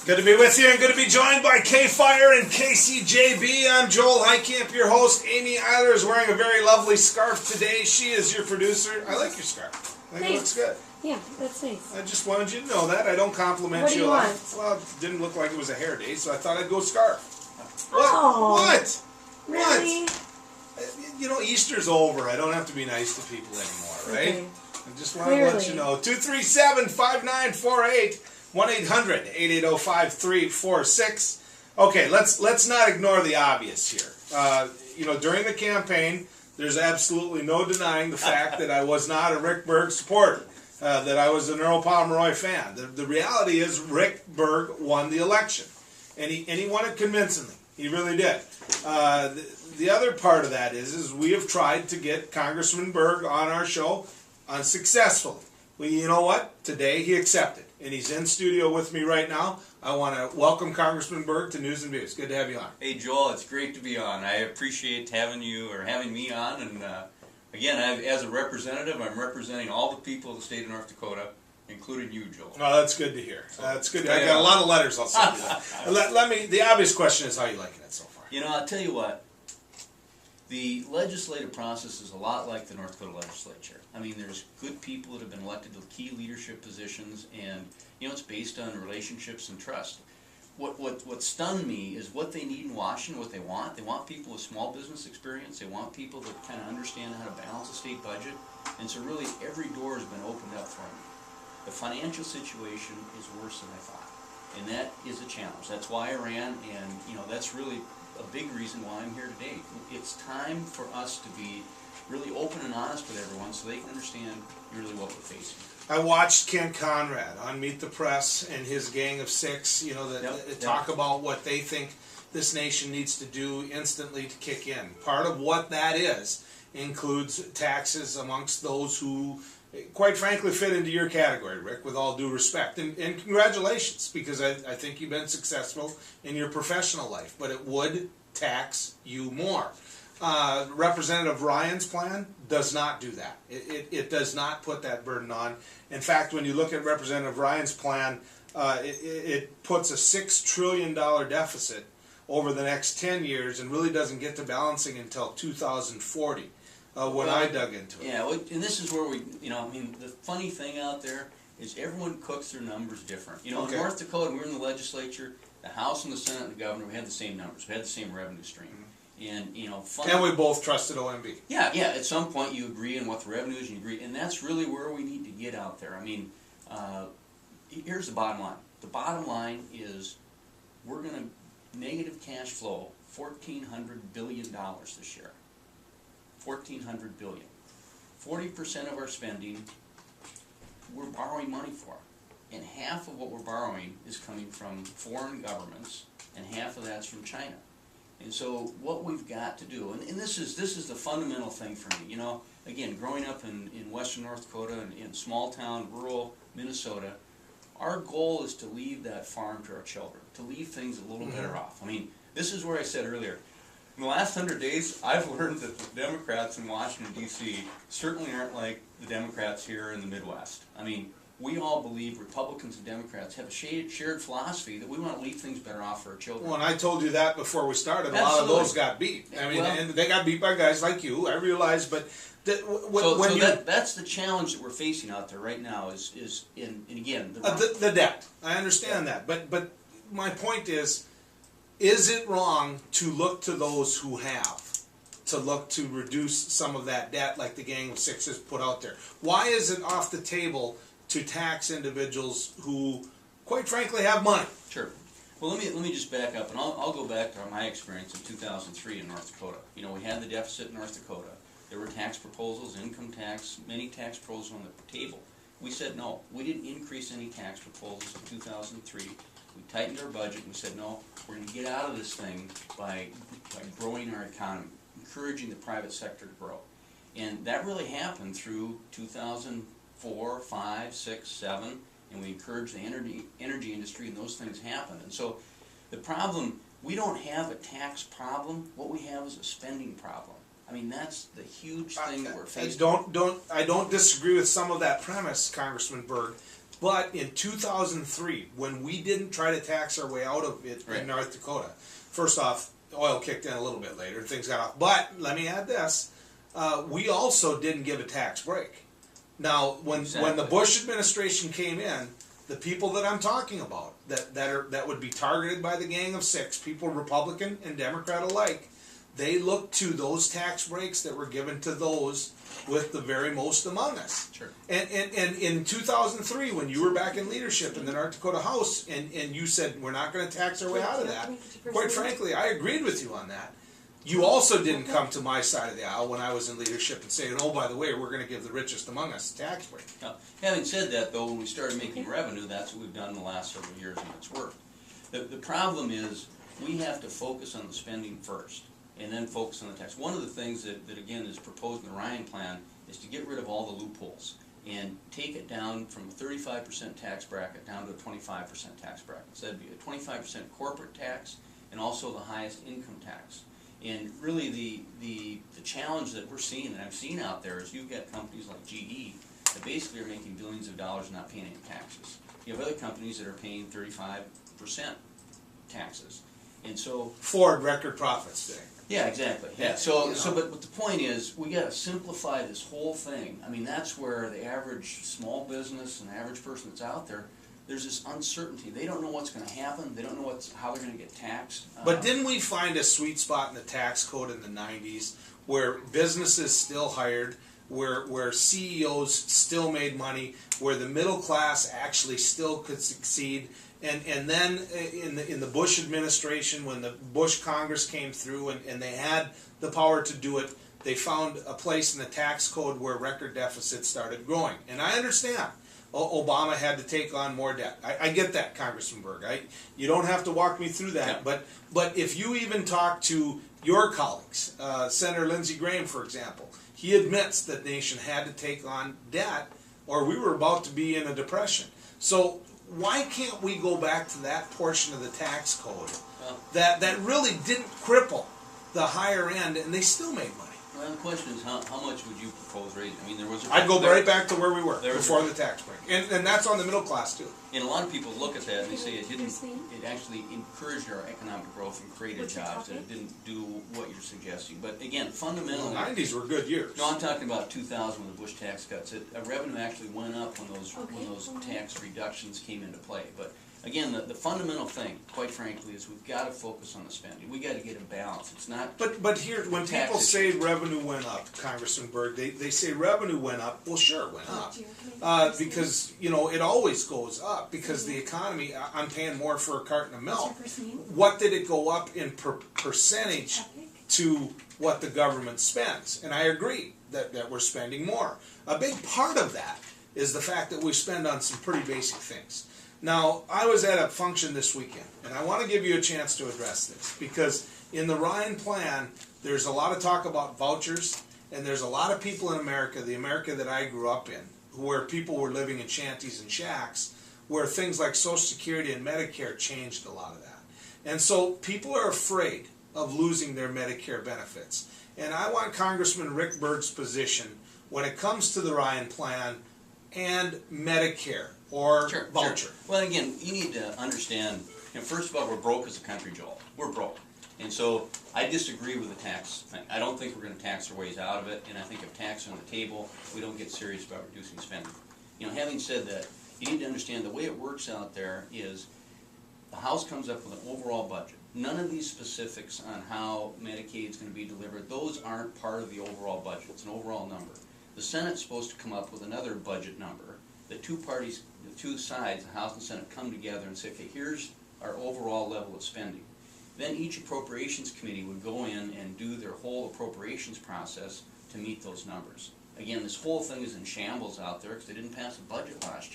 Good to be with you and good to be joined by K-Fire and KCJB. I'm Joel Heitkamp, your host. Amy Eiler is wearing a very lovely scarf today. She is your producer. I like your scarf. I think it looks good. Yeah, that's nice. I just wanted you to know that. I don't compliment What do you want? Well, it didn't look like it was a hair day, so I thought I'd go scarf. What? Oh, What? really? What? You know, Easter's over. I don't have to be nice to people anymore, right? Okay. I just want to let you know. 237-5948. 1-800-880-5346. Okay, let's not ignore the obvious here. During the campaign, there's absolutely no denying the fact that I was not a Rick Berg supporter, that I was an Earl Pomeroy fan. The reality is Rick Berg won the election, and he won it convincingly. He really did. The other part of that is we have tried to get Congressman Berg on our show unsuccessfully. Well, you know what? Today he accepted, and he's in studio with me right now. I want to welcome Congressman Berg to News and Views. Good to have you on. Hey, Joel, it's great to be on. I appreciate having you or having me on. And again, as a representative, I'm representing all the people of the state of North Dakota, including you, Joel. Oh, that's good to hear. That's good. I got a lot of letters. I'll send you that. The obvious question is, how are you liking it so far? You know, I'll tell you what. The legislative process is a lot like the North Dakota legislature. I mean, there's good people that have been elected to key leadership positions, and it's based on relationships and trust. What stunned me is what they need in Washington, what they want. They want people with small business experience. They want people that kind of understand how to balance a state budget. And so really every door has been opened up for me. The financial situation is worse than I thought, and that is a challenge. That's why I ran, and that's really a big reason why I'm here today. It's time for us to be really open and honest with everyone so they can understand really what we're facing. I watched Ken Conrad on Meet the Press and his gang of six, talk about what they think this nation needs to do instantly to kick in. Part of what that is includes taxes amongst those who, quite frankly, fit into your category, Rick, with all due respect. And congratulations, because I think you've been successful in your professional life, but it would tax you more. Representative Ryan's plan does not do that. It does not put that burden on. In fact, when you look at Representative Ryan's plan, it puts a $6 trillion deficit over the next 10 years and really doesn't get to balancing until 2040. When I dug into it. Yeah, and this is where the funny thing out there is everyone cooks their numbers different. In North Dakota, we were in the legislature, the House and the Senate and the governor, we had the same numbers. We had the same revenue stream. And, and we both trusted OMB. Yeah, at some point you agree on what the revenue is, and you agree, and that's really where we need to get out there. I mean, here's the bottom line. The bottom line is we're going to negative cash flow $1,400 billion this year. $1,400 billion. 40% of our spending we're borrowing money for, and half of what we're borrowing is coming from foreign governments, and half of that's from China. And so what we've got to do, and this is the fundamental thing for me. Again, growing up in western North Dakota and in small town, rural Minnesota, our goal is to leave that farm to our children, to leave things a little better off. I mean, this is where I said earlier, in the last 100 days, I've learned that the Democrats in Washington, D.C. certainly aren't like the Democrats here in the Midwest. I mean, we all believe, Republicans and Democrats, have a shared philosophy that we want to leave things better off for our children. Well, and I told you that before we started. A lot of those got beat. I mean, and they got beat by guys like you, I realize, but that's the challenge that we're facing out there right now is again, the debt. I understand that. But my point is it wrong to look to those who have, to look to reduce some of that debt like the Gang of Six has put out there? Why is it off the table to tax individuals who, quite frankly, have money? Sure. Well, let me just back up, and I'll go back to my experience in 2003 in North Dakota. We had the deficit in North Dakota. There were tax proposals, income tax, many tax proposals on the table. We said no. We didn't increase any tax proposals in 2003. We tightened our budget and we said, no, we're going to get out of this thing by growing our economy, encouraging the private sector to grow. And that really happened through 2004, 5, 6, 7, and we encouraged the energy industry, and those things happened. And so the problem, we don't have a tax problem. What we have is a spending problem. I mean, that's the huge thing that we're facing. I don't disagree with some of that premise, Congressman Berg. But in 2003, when we didn't try to tax our way out of it Right. in North Dakota, first off, oil kicked in a little bit later, things got off. But let me add this, we also didn't give a tax break. Now, when the Bush administration came in, the people that I'm talking about, that would be targeted by the Gang of Six, people Republican and Democrat alike, they looked to those tax breaks that were given to those with the very most among us. Sure. And in 2003, when you were back in leadership in the North Dakota House, and you said, we're not going to tax our way out of that, quite frankly, I agreed with you on that. You also didn't come to my side of the aisle when I was in leadership and say, oh, by the way, we're going to give the richest among us a tax break. Now, having said that, though, when we started making revenue, that's what we've done in the last several years, and it's worked. The problem is we have to focus on the spending first, and then focus on the tax. One of the things that again, is proposed in the Ryan plan is to get rid of all the loopholes and take it down from a 35% tax bracket down to a 25% tax bracket. So that'd be a 25% corporate tax and also the highest income tax. And really the challenge that we're seeing, and I've seen out there, is you've got companies like GE that basically are making billions of dollars and not paying any taxes. You have other companies that are paying 35% taxes. And so Ford record profits today. yeah, exactly. Yeah. But the point is, we got to simplify this whole thing. I mean, that's where the average small business and the average person that's out there, there's this uncertainty. They don't know what's going to happen. They don't know how they're going to get taxed. But didn't we find a sweet spot in the tax code in the 90s where businesses still hired, where CEOs still made money, where the middle class actually still could succeed? And then in the Bush administration, when the Bush Congress came through and they had the power to do it, they found a place in the tax code where record deficits started growing. And I understand Obama had to take on more debt. I get that, Congressman Berg. You don't have to walk me through that. Yeah. But if you even talk to your colleagues, Senator Lindsey Graham, for example, he admits that the nation had to take on debt or we were about to be in a depression. So why can't we go back to that portion of the tax code that really didn't cripple the higher end and they still made money? Well, the question is, how much would you propose raising? I mean, I'd go right back to where we were before a- the tax break. And that's on the middle class too. And a lot of people look at that and they say it actually encouraged our economic growth and created What's your jobs, and it topic? didn't do what you're suggesting. But again, The fundamentally, 90s were good years. no, I'm talking about 2000 when the Bush tax cuts. Revenue actually went up when those Okay. tax reductions came into play. But again, the fundamental thing, quite frankly, is we've got to focus on the spending. We got to get a balance. It's not. But here, when people Taxes. say revenue went up, Congressman Berg, they say revenue went up. Well, sure, it went up. Because, it always goes up because the economy, I'm paying more for a carton of milk. What's your first name? What did it go up in percentage to what the government spends? And I agree that we're spending more. A big part of that is the fact that we spend on some pretty basic things. Now, I was at a function this weekend, and I want to give you a chance to address this, because in the Ryan plan, there's a lot of talk about vouchers, and there's a lot of people in America, the America that I grew up in, where people were living in shanties and shacks, where things like Social Security and Medicare changed a lot of that. And so people are afraid of losing their Medicare benefits. And I want Congressman Rick Berg's position when it comes to the Ryan plan and Medicare or voucher. Sure. Well, again, you need to understand, first of all, we're broke as a country, Joel. We're broke. And so I disagree with the tax thing. I don't think we're going to tax our ways out of it, and I think if tax is on the table, we don't get serious about reducing spending. Having said that, you need to understand the way it works out there is the House comes up with an overall budget. None of these specifics on how Medicaid is going to be delivered, those aren't part of the overall budget. It's an overall number. The Senate's supposed to come up with another budget number. The two parties, the two sides, the House and Senate, come together and say, okay, here's our overall level of spending. Then each appropriations committee would go in and do their whole appropriations process to meet those numbers. Again, this whole thing is in shambles out there because they didn't pass a budget last year.